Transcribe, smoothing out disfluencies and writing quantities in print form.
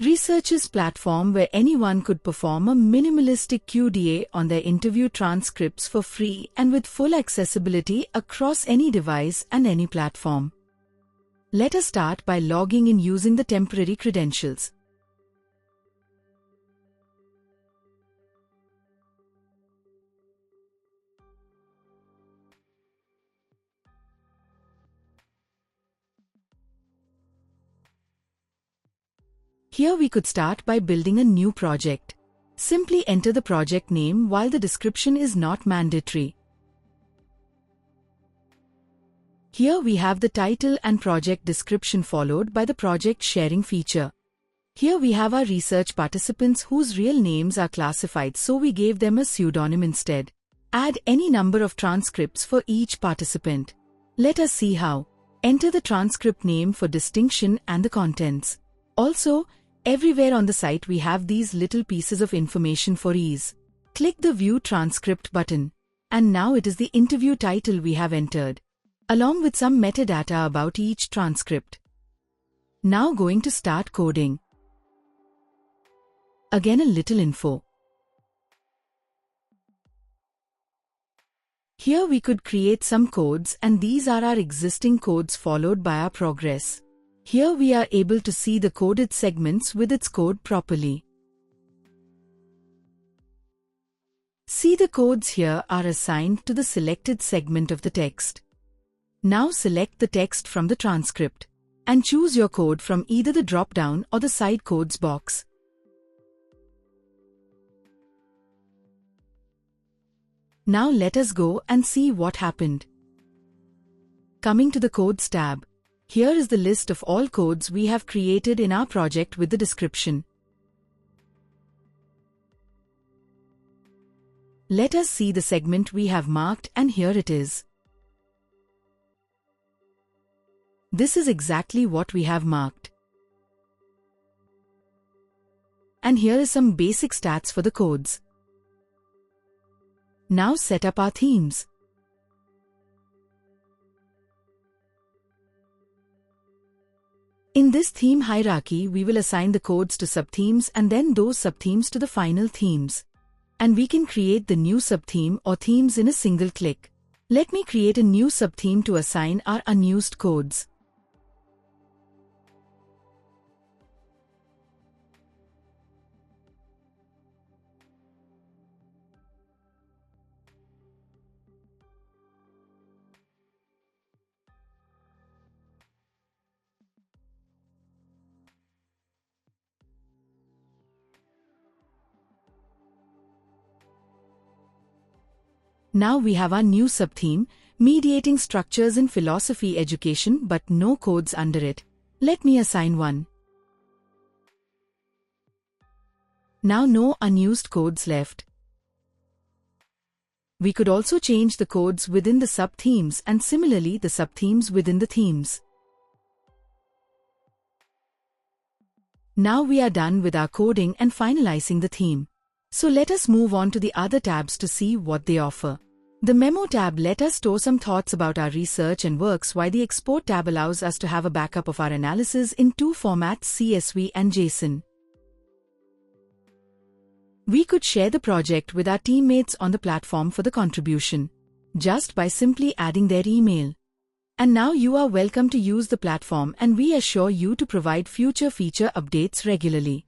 Research's platform where anyone could perform a minimalistic QDA on their interview transcripts for free and with full accessibility across any device and any platform. Let us start by logging in using the temporary credentials. Here we could start by building a new project. Simply enter the project name while the description is not mandatory. Here we have the title and project description followed by the project sharing feature. Here we have our research participants whose real names are classified, so we gave them a pseudonym instead. Add any number of transcripts for each participant. Let us see how. Enter the transcript name for distinction and the contents. Also, everywhere on the site we have these little pieces of information for ease. Click the View Transcript button. And now it is the interview title we have entered, along with some metadata about each transcript. Now going to start coding. Again a little info. Here we could create some codes, and these are our existing codes followed by our progress. Here we are able to see the coded segments with its code properly. See, the codes here are assigned to the selected segment of the text. Now select the text from the transcript and choose your code from either the drop-down or the side codes box. Now let us go and see what happened. Coming to the Codes tab. Here is the list of all codes we have created in our project with the description. Let us see the segment we have marked, and here it is. This is exactly what we have marked. And here is some basic stats for the codes. Now set up our themes. In this theme hierarchy, we will assign the codes to subthemes and then those subthemes to the final themes. And we can create the new subtheme or themes in a single click. Let me create a new subtheme to assign our unused codes. Now we have our new subtheme, mediating structures in philosophy education, but no codes under it. Let me assign one. Now no unused codes left. We could also change the codes within the subthemes and similarly the subthemes within the themes. Now we are done with our coding and finalizing the theme. So let us move on to the other tabs to see what they offer. The Memo tab let us store some thoughts about our research and works, while the Export tab allows us to have a backup of our analysis in two formats, CSV and JSON. We could share the project with our teammates on the platform for the contribution, just by simply adding their email. And now you are welcome to use the platform, and we assure you to provide future feature updates regularly.